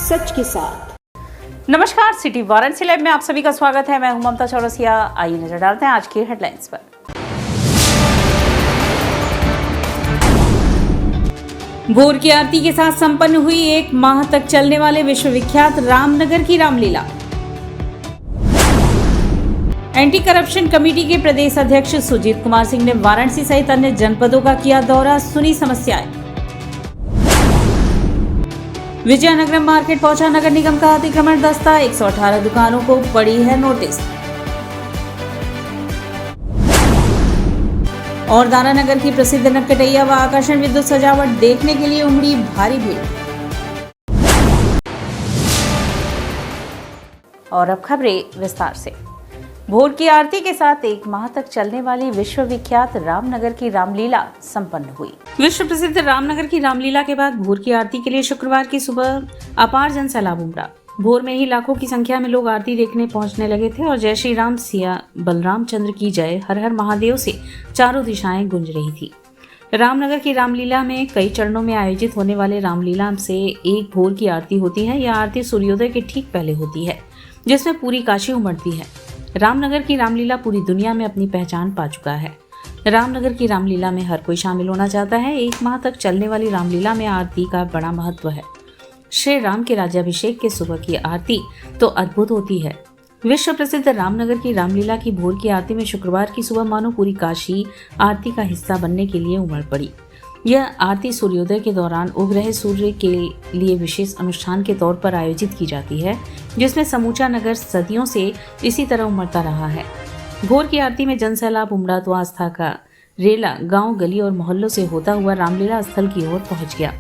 सच के साथ। नमस्कार, सिटी वाराणसी लाइव में आप सभी का स्वागत है। मैं हूं ममता चौरसिया। आइए नजर डालते हैं आज की हेडलाइंस पर। भोर की आरती के साथ संपन्न हुई 1 माह तक चलने वाले विश्वविख्यात रामनगर की रामलीला। एंटी करप्शन कमेटी के प्रदेश अध्यक्ष सुजीत कुमार सिंह ने वाराणसी सहित अन्य जनपदों का किया दौरा, सुनी समस्याएं। विजयनगरम मार्केट पहुंचा नगर निगम का अतिक्रमण दस्ता, 118 दुकानों को पड़ी है नोटिस। और दानानगर की प्रसिद्ध नटखटैया व आकर्षण विद्युत सजावट देखने के लिए उमड़ी भारी भीड़। और अब खबरें विस्तार से। भोर की आरती के साथ 1 माह तक चलने वाली विश्वविख्यात रामनगर की रामलीला संपन्न हुई। विश्व प्रसिद्ध रामनगर की रामलीला के बाद भोर की आरती के लिए शुक्रवार की सुबह अपार जन सैलाब उमड़ा। भोर में ही लाखों की संख्या में लोग आरती देखने पहुंचने लगे थे और जय श्री राम सिया बलराम चंद्र की जय, हर हर महादेव से चारों दिशाएं गूंज रही थी। रामनगर की रामलीला में कई चरणों में आयोजित होने वाले रामलीला से एक भोर की आरती होती है। यह आरती सूर्योदय के ठीक पहले होती है, जिसमें पूरी काशी उमड़ती है। रामनगर की रामलीला पूरी दुनिया में अपनी पहचान पा चुका है। रामनगर की रामलीला में हर कोई शामिल होना चाहता है। 1 माह तक चलने वाली रामलीला में आरती का बड़ा महत्व है। श्री राम के राज्याभिषेक के सुबह की आरती तो अद्भुत होती है। विश्व प्रसिद्ध रामनगर की रामलीला की भोर की आरती में शुक्रवार की सुबह मानो पूरी काशी आरती का हिस्सा बनने के लिए उमड़ पड़ी। यह आरती सूर्योदय के दौरान उग रहे सूर्य के लिए विशेष अनुष्ठान के तौर पर आयोजित की जाती है, जिसमें समूचा नगर सदियों से इसी तरह उमड़ता रहा है। भोर की आरती में जनसैलाब उमड़ा तो आस्था का रेला गांव, गली और मोहल्लों से होता हुआ रामलीला स्थल की ओर पहुंच गया।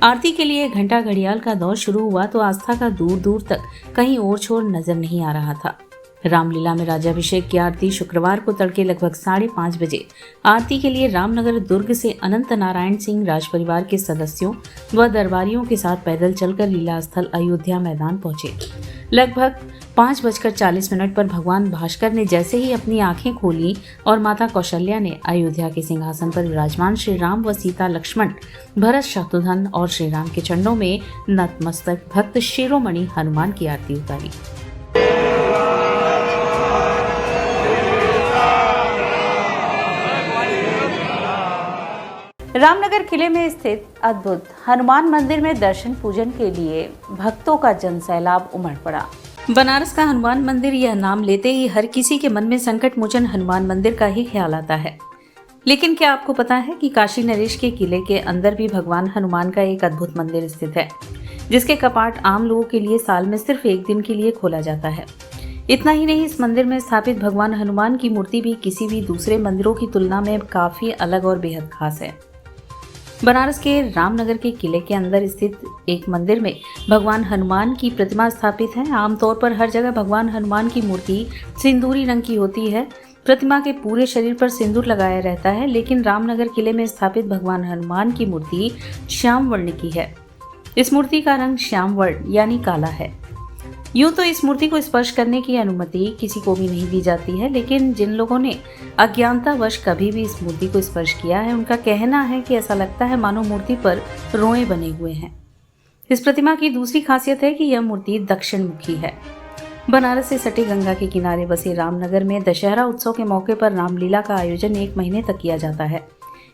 आरती के लिए घंटा घड़ियाल का दौर शुरू हुआ तो आस्था का दूर दूर तक कहीं ओर छोर नजर नहीं आ रहा था। रामलीला में राज्याभिषेक की आरती शुक्रवार को तड़के लगभग 5:30 बजे आरती के लिए रामनगर दुर्ग से अनंत नारायण सिंह राजपरिवार के सदस्यों व दरबारियों के साथ पैदल चलकर लीला स्थल अयोध्या मैदान पहुंचे। लगभग 5:40 पर भगवान भास्कर ने जैसे ही अपनी आंखें खोली और माता कौशल्या ने अयोध्या के सिंहासन पर विराजमान श्री राम व सीता, लक्ष्मण, भरत, शत्रुघ्न और श्री राम के चरणों में नतमस्तक भक्त शिरोमणि हनुमान की आरती उतारी। रामनगर किले में स्थित अद्भुत हनुमान मंदिर में दर्शन पूजन के लिए भक्तों का जनसैलाब उमड़ पड़ा। बनारस का हनुमान मंदिर, यह नाम लेते ही हर किसी के मन में संकट मोचन हनुमान मंदिर का ही ख्याल आता है। लेकिन क्या आपको पता है कि काशी नरेश के किले के अंदर भी भगवान हनुमान का एक अद्भुत मंदिर स्थित है, जिसके कपाट आम लोगों के लिए साल में सिर्फ 1 दिन के लिए खोला जाता है। इतना ही नहीं, इस मंदिर में स्थापित भगवान हनुमान की मूर्ति भी किसी भी दूसरे मंदिरों की तुलना में काफी अलग और बेहद खास है। बनारस के रामनगर के किले के अंदर स्थित एक मंदिर में भगवान हनुमान की प्रतिमा स्थापित है। आमतौर पर हर जगह भगवान हनुमान की मूर्ति सिंदूरी रंग की होती है। प्रतिमा के पूरे शरीर पर सिंदूर लगाया रहता है, लेकिन रामनगर किले में स्थापित भगवान हनुमान की मूर्ति श्याम वर्ण की है। इस मूर्ति का रंग श्याम वर्ण यानी काला है। यूं तो इस मूर्ति को स्पर्श करने की अनुमति किसी को भी नहीं दी जाती है, लेकिन जिन लोगों ने अज्ञानतावश कभी भी इस मूर्ति को स्पर्श किया है, उनका कहना है कि ऐसा लगता है मानो मूर्ति पर रोए बने हुए हैं। इस प्रतिमा की दूसरी खासियत है कि यह मूर्ति दक्षिण मुखी है। बनारस से सटे गंगा के किनारे बसे रामनगर में दशहरा उत्सव के मौके पर रामलीला का आयोजन 1 महीने तक किया जाता है।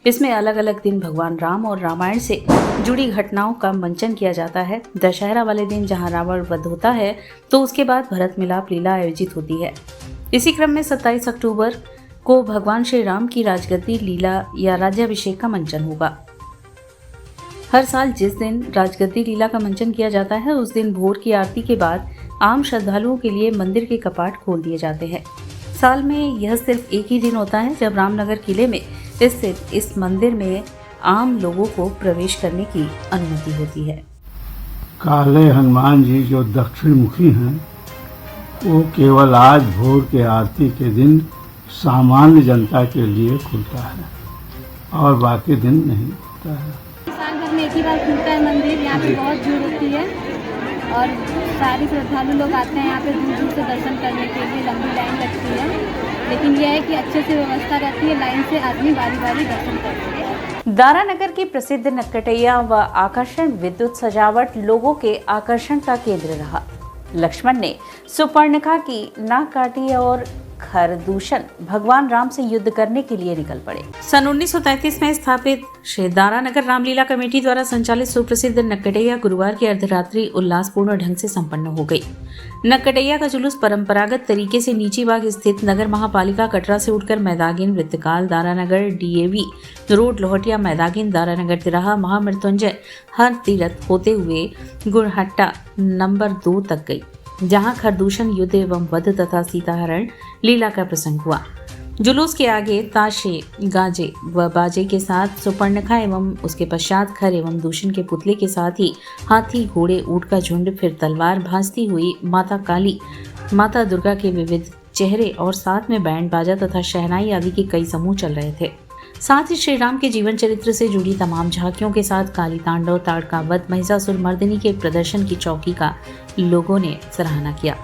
इसमें अलग अलग दिन भगवान राम और रामायण से जुड़ी घटनाओं का मंचन किया जाता है। दशहरा वाले दिन जहां रावण वध होता है, तो उसके बाद भरत मिलाप लीला आयोजित होती है। इसी क्रम में 27 अक्टूबर को भगवान श्री राम की राजगद्दी लीला या राज्याभिषेक का मंचन होगा। हर साल जिस दिन राजगद्दी लीला का मंचन किया जाता है, उस दिन भोर की आरती के बाद आम श्रद्धालुओं के लिए मंदिर के कपाट खोल दिए जाते हैं। साल में यह सिर्फ एक ही दिन होता है जब रामनगर किले में स्थित इस मंदिर में आम लोगों को प्रवेश करने की अनुमति होती है। काले हनुमान जी जो दक्षिण मुखी हैं, वो केवल आज भोर के आरती के दिन सामान्य जनता के लिए खुलता है और बाकी दिन नहीं खुलता है। साल भर में एक ही बार खुलता है मंदिर। यहाँ पे बहुत भीड़ होती है और सारे श्रद्धालु लोग आते हैं यहाँ पे दूर दूर से दर्शन करने के लिए। लंबी लाइन लगती है, लेकिन यह है कि अच्छे से व्यवस्था रहती है। लाइन से आदमी बारी बारी दर्शन करते हैं। दारानगर की प्रसिद्ध नक्कटैया व आकर्षण विद्युत सजावट लोगों के आकर्षण का केंद्र रहा। लक्ष्मण ने सुपर्णखा की नाक काटी और खरदूषण भगवान राम से युद्ध करने के लिए निकल पड़े। सन 1933 में स्थापित श्री दारानगर रामलीला कमेटी द्वारा संचालित सुप्रसिद्ध नक्कटैया गुरुवार की अर्धरात्रि उल्लासपूर्ण ढंग से संपन्न हो गई। नक्कटैया का जुलूस परंपरागत तरीके से नीची बाग स्थित नगर महापालिका कटरा से उठकर मैदागिन वृत्तकाल दारानगर डीएवी रोड लोहटिया मैदागिन दारानगर तिराहा महामृत्युंजय हर तीरथ होते हुए गुड़हट्टा नंबर 2 तक गई, जहां खरदूषण युद्ध एवं वध तथा सीताहरण लीला का प्रसंग हुआ। जुलूस के आगे ताशे गाजे व बाजे के साथ सुपर्णखा एवं उसके पश्चात खर एवं दूषण के पुतले के साथ ही हाथी घोड़े ऊंट का झुंड, फिर तलवार भांजती हुई माता काली, माता दुर्गा के विविध चेहरे और साथ में बैंड बाजा तथा शहनाई आदि के कई समूह चल रहे थे। साथ ही श्री राम के जीवन चरित्र से जुड़ी तमाम झांकियों के साथ काली तांडव, ताड़का वध, महिषासुर मर्दिनी के प्रदर्शन की चौकी का लोगों ने सराहना किया।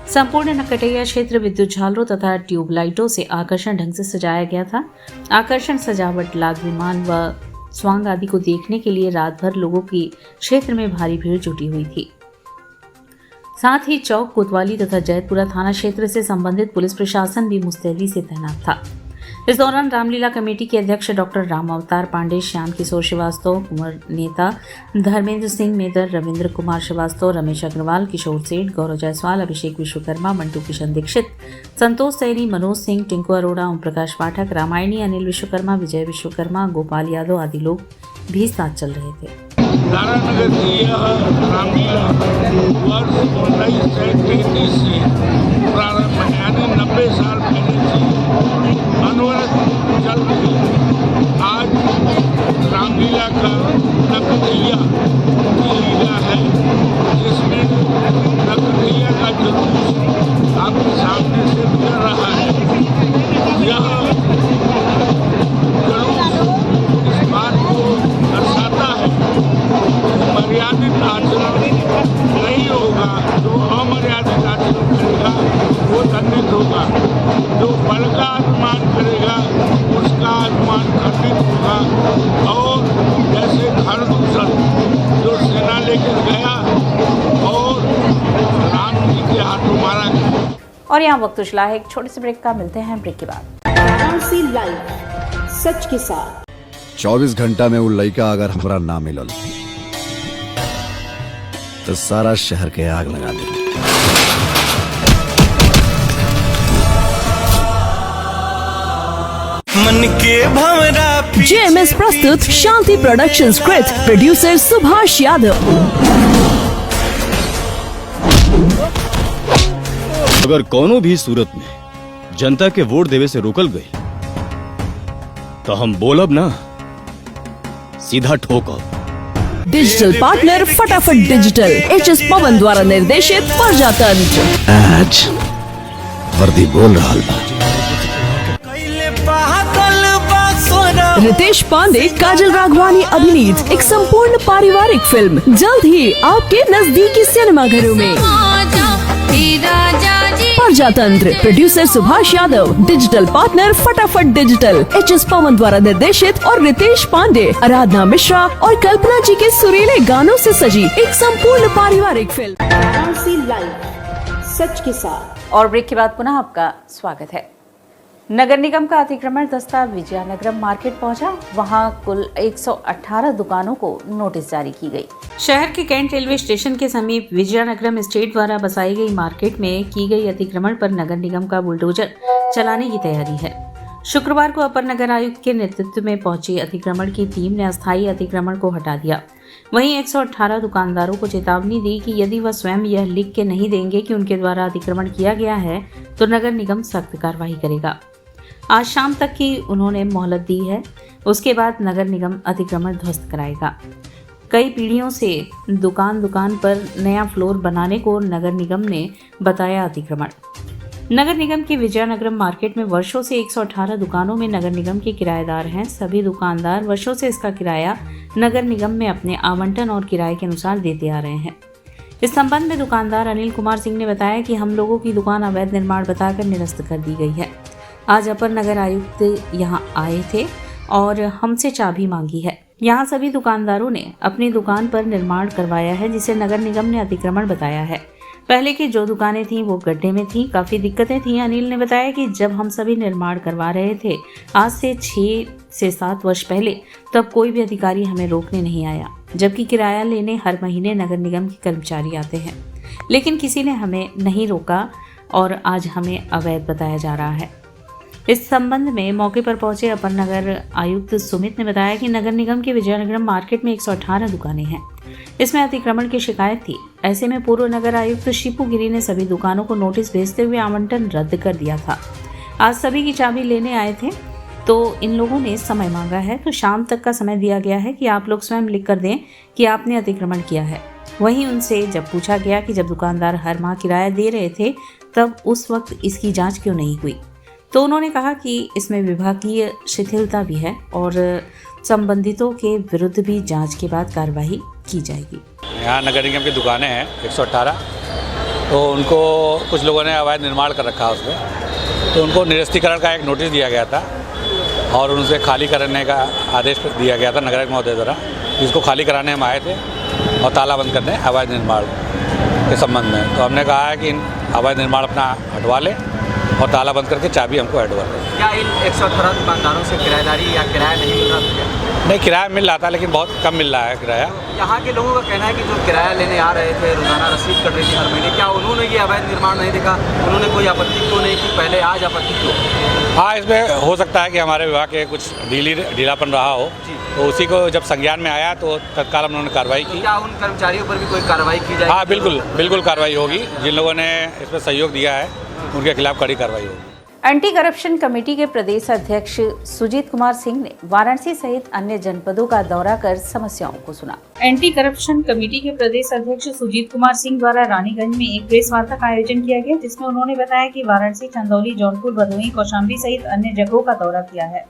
संपूर्ण नक्कटैया क्षेत्र विद्युत झालरों तथा ट्यूबलाइटों से आकर्षण ढंग से सजाया गया था। आकर्षण सजावट, लाग विमान व स्वांग आदि को देखने के लिए रात भर लोगों की क्षेत्र में भारी भीड़ जुटी हुई थी। साथ ही चौक, कोतवाली तथा जैतपुरा थाना क्षेत्र से संबंधित पुलिस प्रशासन भी मुस्तैदी से तैनात था। इस दौरान रामलीला कमेटी के अध्यक्ष डॉक्टर राम अवतार पांडे, श्याम किशोर श्रीवास्तव, कुंवर नेता धर्मेंद्र सिंह मेदर, रविंद्र कुमार श्रीवास्तव, रमेश अग्रवाल, किशोर सेठ, गौरव जायसवाल, अभिषेक विश्वकर्मा, मंटू किशन दीक्षित, संतोष सैनी, मनोज सिंह, टिंकू अरोड़ा, ओम प्रकाश पाठक, रामायणी, अनिल विश्वकर्मा, विजय विश्वकर्मा, गोपाल यादव आदि लोग भी साथ चल रहे थे। दारानगर की यह रामलीला वर्ष 1933 से प्रारंभ यानी 90 साल पहले से अनवरत चल रही। आज रामलीला का नक्कटैया की लीला है, जिसमें नक्कटैया का जुलूस आपके सामने से गुजर रहा है। यह जुलूस इस बात को दर्शाता है कि मर्यादित आचरण नहीं होगा। जो अमर्यादित आचरण करेगा वो दंडित होगा। जो बल का अपमान करेगा उसका अपमान खंडित होगा। और जैसे खरदूषण जो सेना लेकर गया और राम जी के हाथों मारा गया। और यहाँ वक्त उछला है एक छोटे से ब्रेक का। मिलते हैं ब्रेक के बाद। वाराणसी लाइव, सच के साथ। 24 घंटा में वो लड़का अगर हमरा ना मिलल तो सारा शहर के आग लगा दे। मन के भंवरा जेएमएस प्रस्तुत Shanti production script, producer Subhash Yadav. अगर कोनो भी सूरत में जनता के वोट देवे से रोकल गई तो हम बोलब ना, सीधा ठोकब। डिजिटल पार्टनर फटाफट डिजिटल, एचएस पवन द्वारा निर्देशित प्रजातंत्र। आज वर्दी बोल रहा बा। रितेश पांडे, काजल राघवानी अभिनीत एक संपूर्ण पारिवारिक फिल्म जल्द ही आपके नजदीकी सिनेमाघरों में। प्रजातंत्र, producer Subhash Yadav, digital partner फटाफट डिजिटल, एचएस पवन द्वारा निर्देशित और रितेश पांडे, आराधना मिश्रा और कल्पना जी के सुरीले गानों से सजी एक संपूर्ण पारिवारिक फिल्म। वाराणसी लाइव, सच के साथ। और ब्रेक के बाद पुनः आपका स्वागत है। नगर निगम का अतिक्रमण दस्ता विजयनगरम मार्केट पहुंचा। वहां कुल 118 दुकानों को नोटिस जारी की गई। शहर के कैंट रेलवे स्टेशन के समीप विजयनगरम एस्टेट द्वारा बसाई गई मार्केट में की गई अतिक्रमण पर नगर निगम का बुलडोजर चलाने की तैयारी है। शुक्रवार को अपर नगर आयुक्त के नेतृत्व में पहुंची अतिक्रमण की टीम ने अस्थायी अतिक्रमण को हटा दिया। वहीं 118 दुकानदारों को चेतावनी दी कि यदि वह स्वयं यह लिख के नहीं देंगे कि उनके द्वारा अतिक्रमण किया गया है तो नगर निगम सख्त कार्रवाई करेगा। आज शाम तक की उन्होंने मोहलत दी है। उसके बाद नगर निगम अतिक्रमण ध्वस्त कराएगा। कई पीढ़ियों से दुकान पर नया फ्लोर बनाने को नगर निगम ने बताया अतिक्रमण। नगर निगम की विजयनगरम मार्केट में वर्षों से 118 दुकानों में नगर निगम के किराएदार हैं। सभी दुकानदार वर्षों से इसका किराया नगर निगम में अपने आवंटन और किराए के अनुसार देते आ रहे हैं। इस संबंध में दुकानदार अनिल कुमार सिंह ने बताया कि हम लोगों की दुकान अवैध निर्माण बताकर निरस्त कर दी गई है। आज अपर नगर आयुक्त यहां आए थे और हमसे चाबी मांगी है। यहाँ सभी दुकानदारों ने अपनी दुकान पर निर्माण करवाया है, जिसे नगर निगम ने अतिक्रमण बताया है। पहले की जो दुकानें थीं वो गड्ढे में थीं, काफ़ी दिक्कतें थीं। अनिल ने बताया कि जब हम सभी निर्माण करवा रहे थे आज से 6 से 7 वर्ष पहले, तब कोई भी अधिकारी हमें रोकने नहीं आया, जबकि किराया लेने हर महीने नगर निगम के कर्मचारी आते हैं, लेकिन किसी ने हमें नहीं रोका और आज हमें अवैध बताया जा रहा है। इस संबंध में मौके पर पहुंचे अपर नगर आयुक्त सुमित ने बताया कि नगर निगम के विजयनगरम मार्केट में 118 दुकानें हैं, इसमें अतिक्रमण की शिकायत थी। ऐसे में पूर्व नगर आयुक्त शिपू गिरी ने सभी दुकानों को नोटिस भेजते हुए आवंटन रद्द कर दिया था। आज सभी की चाबी लेने आए थे तो इन लोगों ने समय मांगा है, तो शाम तक का समय दिया गया है कि आप लोग स्वयं लिख कर दें कि आपने अतिक्रमण किया है। वहीं उनसे जब पूछा गया कि जब दुकानदार हर माह किराया दे रहे थे तब उस वक्त इसकी जांच क्यों नहीं हुई, तो उन्होंने कहा कि इसमें विभागीय शिथिलता भी है और संबंधितों के विरुद्ध भी जांच के बाद कार्रवाई की जाएगी। यहाँ नगर निगम की दुकानें हैं 118, तो उनको कुछ लोगों ने अवैध निर्माण कर रखा उसमें, तो उनको निरस्तीकरण का एक नोटिस दिया गया था और उनसे खाली करने का आदेश दिया गया था नगर महोदय द्वारा, जिसको खाली कराने हम आए थे और ताला बंद करने अवैध निर्माण के संबंध में। तो हमने कहा है कि इन अवैध निर्माण अपना हटवा लें और ताला बंद करके चाबी हमको हटवा दें। क्या इन 118 दुकानदारों से किराएदारी या किराया नहीं मिल रहा था? नहीं, किराया मिल रहा था लेकिन बहुत कम मिल रहा है किराया। यहाँ के लोगों का कहना है कि जो किराया लेने आ रहे थे, रोजाना रसीद कट रही थी हर महीने, क्या उन्होंने ये अवैध निर्माण नहीं देखा? उन्होंने कोई आपत्ति क्यों नहीं की पहले, आज आपत्ति क्यों? हाँ, इसमें हो सकता है कि हमारे विभाग के कुछ ढीलापन रहा हो, तो उसी को जब संज्ञान में आया तो तत्काल उन्होंने कार्रवाई की। क्या उन कर्मचारियों पर भी कोई कार्रवाई की जाएगी? हाँ, बिल्कुल कार्रवाई होगी। जिन लोगों ने इसमें सहयोग दिया है उनके खिलाफ कड़ी कार्रवाई होगी। एंटी करप्शन कमेटी के प्रदेश अध्यक्ष सुजीत कुमार सिंह ने वाराणसी सहित अन्य जनपदों का दौरा कर समस्याओं को सुना। एंटी करप्शन कमेटी के प्रदेश अध्यक्ष सुजीत कुमार सिंह द्वारा रानीगंज में एक प्रेस वार्ता का आयोजन किया गया, जिसमें उन्होंने बताया कि वाराणसी, चंदौली, जौनपुर, भदोही, कौशाम्बी सहित अन्य जगहों का दौरा किया है,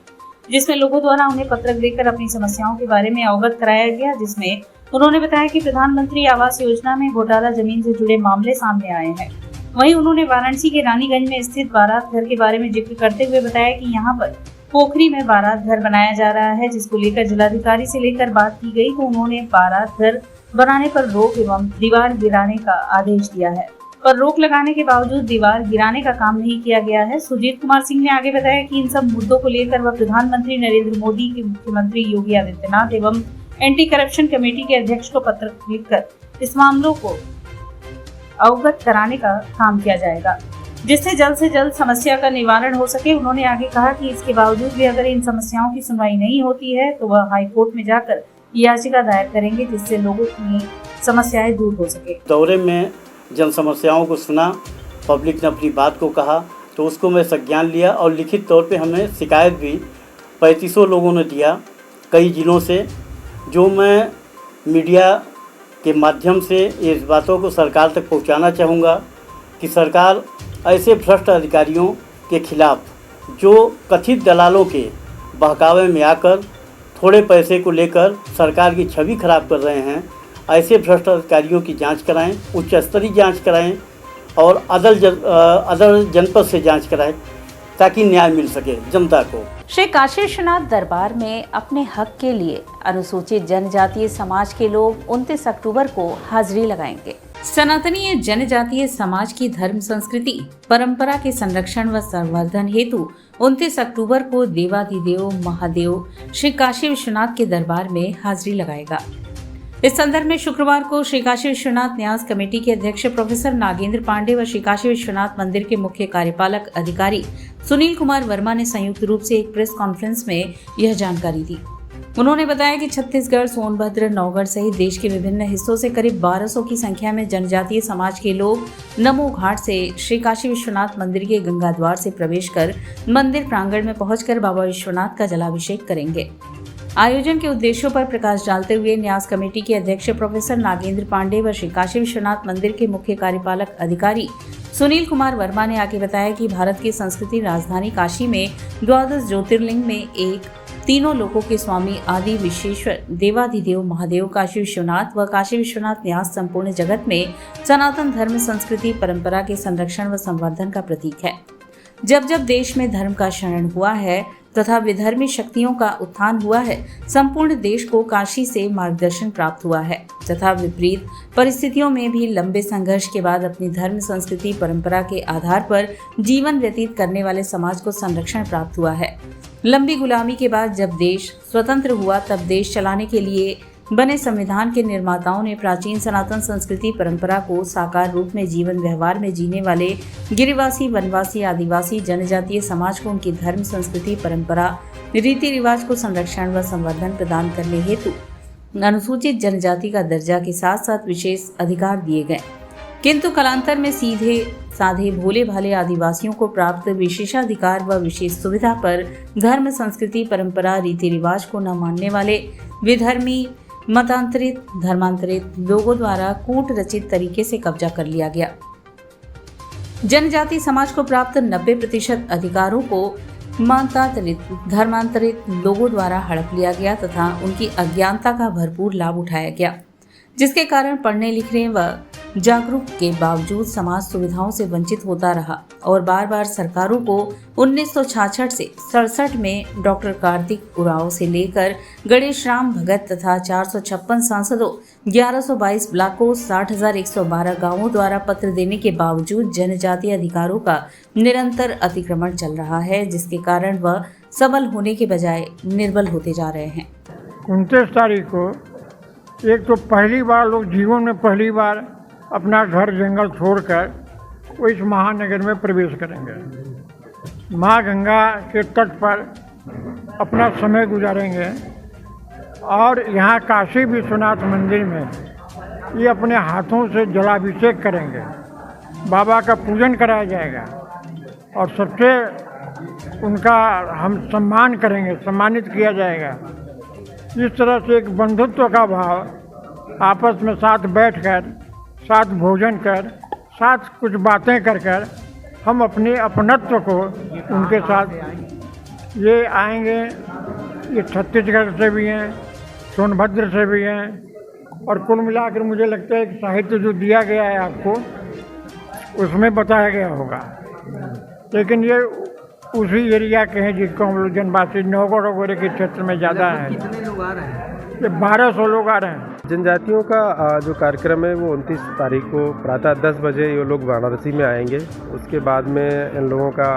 जिसमें लोगों द्वारा उन्हें पत्रक देकर अपनी समस्याओं के बारे में अवगत कराया गया। जिसमें उन्होंने बताया कि प्रधानमंत्री आवास योजना में घोटाला जमीन से जुड़े मामले सामने आए हैं। वहीं उन्होंने वाराणसी के रानीगंज में स्थित बारात घर के बारे में जिक्र करते हुए बताया कि यहाँ पर पोखरी में बारात घर बनाया जा रहा है, जिसको लेकर जिलाधिकारी से लेकर बात की गई, तो उन्होंने बारात घर बनाने पर रोक एवं दीवार गिराने का आदेश दिया है, पर रोक लगाने के बावजूद दीवार गिराने का काम नहीं किया गया है। सुजीत कुमार सिंह ने आगे बताया कि इन सब मुद्दों को लेकर वह प्रधानमंत्री नरेंद्र मोदी के मुख्यमंत्री योगी आदित्यनाथ एवं एंटी करप्शन कमेटी के अध्यक्ष को पत्र लिखकर इस मामलों को अवगत कराने का काम किया जाएगा, जिससे जल्द से जल्द समस्या का निवारण हो सके। उन्होंने आगे कहा कि इसके बावजूद भी अगर इन समस्याओं की सुनवाई नहीं होती है तो वह हाई कोर्ट में जाकर याचिका दायर करेंगे, जिससे लोगों की समस्याएं दूर हो सके। दौरे में जन समस्याओं को सुना, पब्लिक ने अपनी बात को कहा, तो उसको मैं संज्ञान लिया और लिखित तौर पे हमें शिकायत भी 3500 लोगों ने दिया कई जिलों से, जो मैं मीडिया के माध्यम से इस बातों को सरकार तक पहुंचाना चाहूँगा कि सरकार ऐसे भ्रष्ट अधिकारियों के खिलाफ जो कथित दलालों के बहकावे में आकर थोड़े पैसे को लेकर सरकार की छवि खराब कर रहे हैं, ऐसे भ्रष्ट अधिकारियों की जांच कराएं, उच्च स्तरीय जांच कराएं और अदर जनपद से जांच कराएं ताकि न्याय मिल सके जनता को। श्री काशी विश्वनाथ दरबार में अपने हक के लिए अनुसूचित जनजातीय समाज के लोग 29 अक्टूबर को हाजिरी लगाएंगे। सनातनीय जनजातीय समाज की धर्म, संस्कृति, परंपरा के संरक्षण व संवर्धन हेतु 29 अक्टूबर को देवाधिदेव महादेव श्री काशी विश्वनाथ के दरबार में हाजिरी लगाएगा। इस संदर्भ में शुक्रवार को श्री काशी विश्वनाथ न्यास कमेटी के अध्यक्ष प्रोफेसर नागेंद्र पांडे व श्री काशी विश्वनाथ मंदिर के मुख्य कार्यपालक अधिकारी सुनील कुमार वर्मा ने संयुक्त रूप से एक प्रेस कॉन्फ्रेंस में यह जानकारी दी। उन्होंने बताया कि छत्तीसगढ़, सोनभद्र, नौगढ़ सहित देश के विभिन्न हिस्सों से करीब 1200 की संख्या में जनजातीय समाज के लोग नमो घाट से श्री काशी विश्वनाथ मंदिर के गंगा द्वार से प्रवेश कर मंदिर प्रांगण में पहुंचकर बाबा विश्वनाथ का जलाभिषेक करेंगे। आयोजन के उद्देश्यों पर प्रकाश डालते हुए न्यास कमेटी के अध्यक्ष प्रोफेसर नागेंद्र पांडे व श्री काशी विश्वनाथ मंदिर के मुख्य कार्यपालक अधिकारी सुनील कुमार वर्मा ने आगे बताया कि भारत की संस्कृति राजधानी काशी में 12 ज्योतिर्लिंग में एक तीनों लोकों के स्वामी आदि विश्वेश्वर देवाधिदेव महादेव काशी विश्वनाथ व काशी विश्वनाथ न्यास संपूर्ण जगत में सनातन धर्म, संस्कृति, परंपरा के संरक्षण व संवर्धन का प्रतीक है। जब जब देश में धर्म का क्षरण हुआ है तथा विधर्मी शक्तियों का उत्थान हुआ है, संपूर्ण देश को काशी से मार्गदर्शन प्राप्त हुआ है तथा विपरीत परिस्थितियों में भी लंबे संघर्ष के बाद अपनी धर्म, संस्कृति, परंपरा के आधार पर जीवन व्यतीत करने वाले समाज को संरक्षण प्राप्त हुआ है। लंबी गुलामी के बाद जब देश स्वतंत्र हुआ तब देश चलाने के लिए बने संविधान के निर्माताओं ने प्राचीन सनातन संस्कृति परंपरा को साकार रूप में जीवन व्यवहार में जीने वाले गिरिवासी, वनवासी, आदिवासी जनजातीय समाज को उनकी धर्म, संस्कृति, परंपरा, रीति रिवाज को संरक्षण व संवर्धन प्रदान करने हेतु अनुसूचित जनजाति का दर्जा के साथ साथ विशेष अधिकार दिए गए। किंतु कालांतर में सीधे साधे भोले भाले आदिवासियों को प्राप्त विशेषाधिकार व विशेष सुविधा पर धर्म, संस्कृति, परंपरा, रीति रिवाज को न मानने वाले विधर्मी, मतांतरित, धर्मांतरित लोगों द्वारा कूट रचित तरीके से कब्जा कर लिया गया। जनजाति समाज को प्राप्त 90% अधिकारों को मतांतरित, धर्मांतरित लोगों द्वारा हड़प लिया गया तथा उनकी अज्ञानता का भरपूर लाभ उठाया गया, जिसके कारण पढ़ने लिखने व जागरूक के बावजूद समाज सुविधाओं से वंचित होता रहा और बार बार सरकारों को 1966 से 67 में डॉक्टर कार्तिक उरांव से लेकर गणेश राम भगत तथा 456 सांसदों, 1122 ब्लॉकों, 60,112 गांवों द्वारा पत्र देने के बावजूद जनजातीय अधिकारों का निरंतर अतिक्रमण चल रहा है, जिसके कारण वह सबल होने के बजाय निर्बल होते जा रहे हैं। 29 तारीख को एक तो पहली बार लोग जीवन में पहली बार अपना घर जंगल छोड़कर इस महानगर में प्रवेश करेंगे। माँ गंगा के तट पर अपना समय गुजारेंगे और यहाँ काशी विश्वनाथ मंदिर में ये अपने हाथों से जलाभिषेक करेंगे। बाबा का पूजन कराया जाएगा और सबसे उनका हम सम्मान करेंगे, सम्मानित किया जाएगा। इस तरह से एक बंधुत्व का भाव, आपस में साथ बैठकर, साथ भोजन कर, साथ कुछ बातें कर हम अपने अपनत्व को उनके साथ ये आएंगे। ये छत्तीसगढ़ से भी हैं, सोनभद्र से भी हैं और कुल मिलाकर मुझे लगता है कि साहित्य जो दिया गया है आपको उसमें बताया गया होगा। लेकिन ये उसी एरिया के हैं जिसको हम लोग जनवासी नौगढ़ वगैरह के क्षेत्र में ज़्यादा है। कितने लोग आ रहे हैं? ये 1200 लोग आ रहे हैं। जनजातियों का जो कार्यक्रम है वो 29 तारीख को प्रातः 10 बजे ये लोग वाराणसी में आएंगे। उसके बाद में इन लोगों का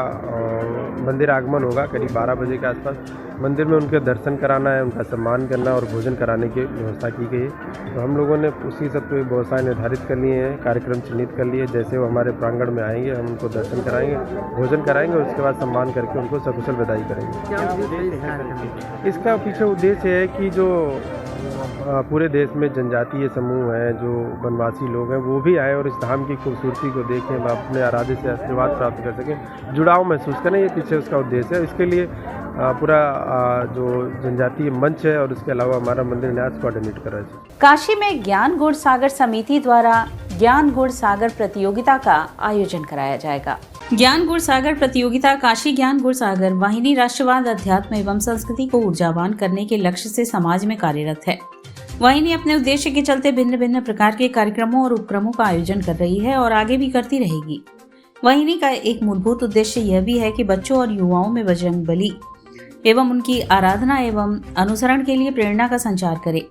मंदिर आगमन होगा करीब 12 बजे के आसपास। मंदिर में उनके दर्शन कराना है, उनका सम्मान करना और भोजन कराने की व्यवस्था की गई है। तो हम लोगों ने उसी सब की व्यवस्थाएँ निर्धारित कर लिए हैं, कार्यक्रम चिन्हित कर लिए। जैसे वो हमारे प्रांगण में आएंगे हम उनको दर्शन कराएंगे, भोजन कराएंगे और उसके बाद सम्मान करके उनको सकुशल विदाई करेंगे। इसका पीछे उद्देश्य है कि जो पूरे देश में जनजातीय समूह हैं, जो वनवासी लोग हैं, वो भी आए और इस धाम की खूबसूरती को देखें, व अपने आराध्य से आशीर्वाद प्राप्त कर सकें, जुड़ाव महसूस करें। ये पीछे उसका उद्देश्य है। इसके लिए पूरा जो जनजातीय मंच है और उसके अलावा हमारा मंदिर न्यास कोऑर्डिनेट कर रहा है। काशी में ज्ञान गुड़ सागर समिति द्वारा ज्ञान गुड़ सागर प्रतियोगिता का आयोजन कराया जाएगा। ज्ञान गुड़ सागर प्रतियोगिता काशी ज्ञान गुड़ सागर वाहिनी राष्ट्रवाद, अध्यात्म एवं संस्कृति को ऊर्जावान करने के लक्ष्य से समाज में कार्यरत है। वाहिनी अपने उद्देश्य के चलते भिन्न भिन्न प्रकार के कार्यक्रमों और उपक्रमों का आयोजन कर रही है और आगे भी करती रहेगी। वाहिनी का एक मूलभूत उद्देश्य यह भी है कि बच्चों और युवाओं में बजरंग बली एवं उनकी आराधना एवं अनुसरण के लिए प्रेरणा का संचार करे।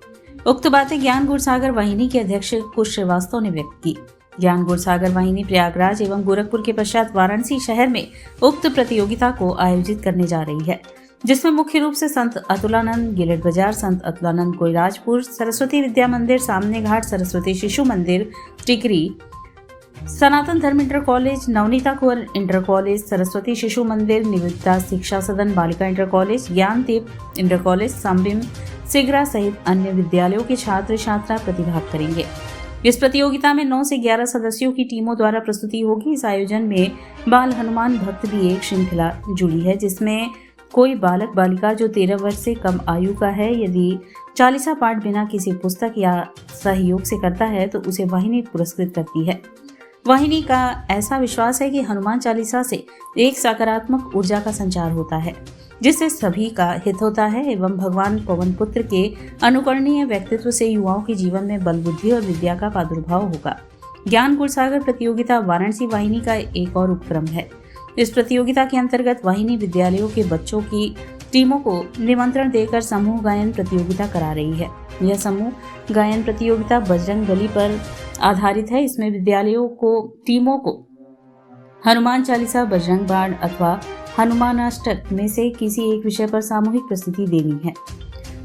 उक्त बातें ज्ञान गुड़ सागर वाहिनी के अध्यक्ष कुश श्रीवास्तव ने व्यक्त की। ज्ञान गुड़ सागर वाहिनी प्रयागराज एवं गोरखपुर के पश्चात वाराणसी शहर में उक्त प्रतियोगिता को आयोजित करने जा रही है, जिसमें मुख्य रूप से संत अतुलानंद गिलट बाजार, संत अतुलानंद कोइराजपुर, सरस्वती विद्या मंदिर सामने घाट, सरस्वती शिशु मंदिर Tikri, Sanatan Dharma inter college, Navnita Kunwar inter college, Saraswati Shishu Mandir, Nivita Shiksha Sadan Balika inter college, Gyandeep inter college, संबिम सिगरा सहित अन्य विद्यालयों के छात्र छात्रा प्रतिभाग करेंगे। इस प्रतियोगिता में 9 से 11 सदस्यों की टीमों द्वारा प्रस्तुति होगी। इस आयोजन में बाल हनुमान भक्त भी एक श्रृंखला जुड़ी है, जिसमें कोई बालक बालिका जो 13 वर्ष से कम आयु का है, यदि चालीसा पाठ बिना किसी पुस्तक या सहयोग से करता है तो उसे वाहिनी पुरस्कृत करती है। वाहिनी का ऐसा विश्वास है कि हनुमान चालीसा से एक सकारात्मक ऊर्जा का संचार होता है, जिससे सभी का हित होता है एवं भगवान पवन पुत्र के अनुकरणीय व्यक्तित्व से युवाओं के जीवन में बल, बुद्धि और विद्या का प्रादुर्भाव होगा। ज्ञान गुड़ सागर प्रतियोगिता वाराणसी वाहिनी का एक और उपक्रम है। इस प्रतियोगिता के अंतर्गत वाहिनी विद्यालयों के बच्चों की टीमों को निमंत्रण देकर समूह गायन प्रतियोगिता करा रही है। यह समूह गायन प्रतियोगिता बजरंग बली पर आधारित है। इसमें विद्यालयों को टीमों को हनुमान चालीसा, बजरंग बाण अथवा हनुमानाष्टक में से किसी एक विषय पर सामूहिक प्रस्तुति देनी है।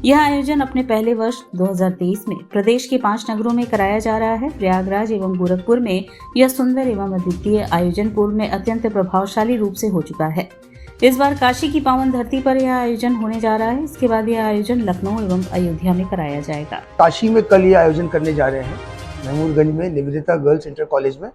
यह आयोजन अपने पहले वर्ष 2023 में प्रदेश के 5 नगरों में कराया जा रहा है। प्रयागराज एवं गोरखपुर में यह सुंदर एवं अद्वितीय आयोजन पूर्व में अत्यंत प्रभावशाली रूप से हो चुका है। इस बार काशी की पावन धरती पर यह आयोजन होने जा रहा है। इसके बाद यह आयोजन लखनऊ एवं अयोध्या में कराया जाएगा। काशी में कल ये आयोजन करने जा रहे हैं, महमूदगंज में निवेदिता गर्ल्स इंटर कॉलेज में।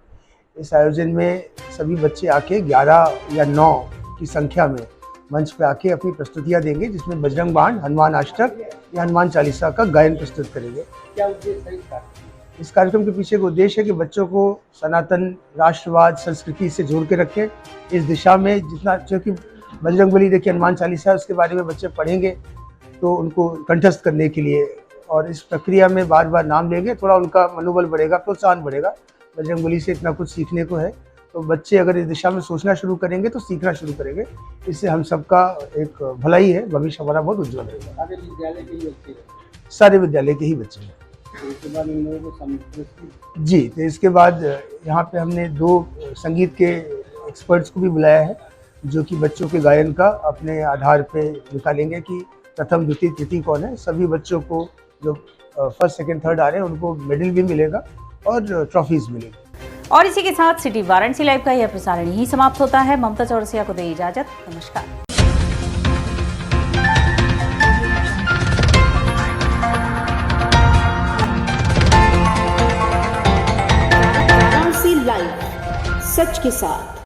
इस आयोजन में सभी बच्चे आके 11 या 9 की संख्या में मंच पे आके अपनी प्रस्तुतियां देंगे, जिसमें बजरंग बाण, हनुमान अष्टक या हनुमान चालीसा का गायन प्रस्तुत करेंगे। क्या उद्देश्य है इस कार्यक्रम के पीछे का उद्देश्य है कि बच्चों को सनातन राष्ट्रवाद संस्कृति से जोड़ के रखें। इस दिशा में जितना, क्योंकि बजरंग बली देखिए हनुमान चालीसा, उसके बारे में बच्चे पढ़ेंगे तो उनको कंठस्थ करने के लिए, और इस प्रक्रिया में बार बार नाम लेंगे, थोड़ा उनका मनोबल बढ़ेगा, प्रोत्साहन बढ़ेगा। बजरंग बली से इतना कुछ सीखने को है, तो बच्चे अगर इस दिशा में सोचना शुरू करेंगे तो सीखना शुरू करेंगे। इससे हम सबका एक भलाई है, भविष्य हमारा बहुत उज्जवल रहेगा। सारे विद्यालय के ही बच्चे हैं? सारे विद्यालय के ही बच्चे हैं। इसके बाद इन लोगों को जी, तो इसके बाद यहाँ पे हमने 2 संगीत के एक्सपर्ट्स को भी बुलाया है, जो कि बच्चों के गायन का अपने आधार पे निकालेंगे कि प्रथम, द्वितीय, तृतीय कौन है। सभी बच्चों को जो फर्स्ट, सेकंड, थर्ड आ रहे हैं उनको मेडल भी मिलेगा और ट्रॉफीज मिलेगी। और इसी के साथ सिटी वाराणसी लाइव का यह प्रसारण यहीं समाप्त होता है। ममता चौरसिया को दे इजाजत। नमस्कार। वाराणसी लाइव, सच के साथ।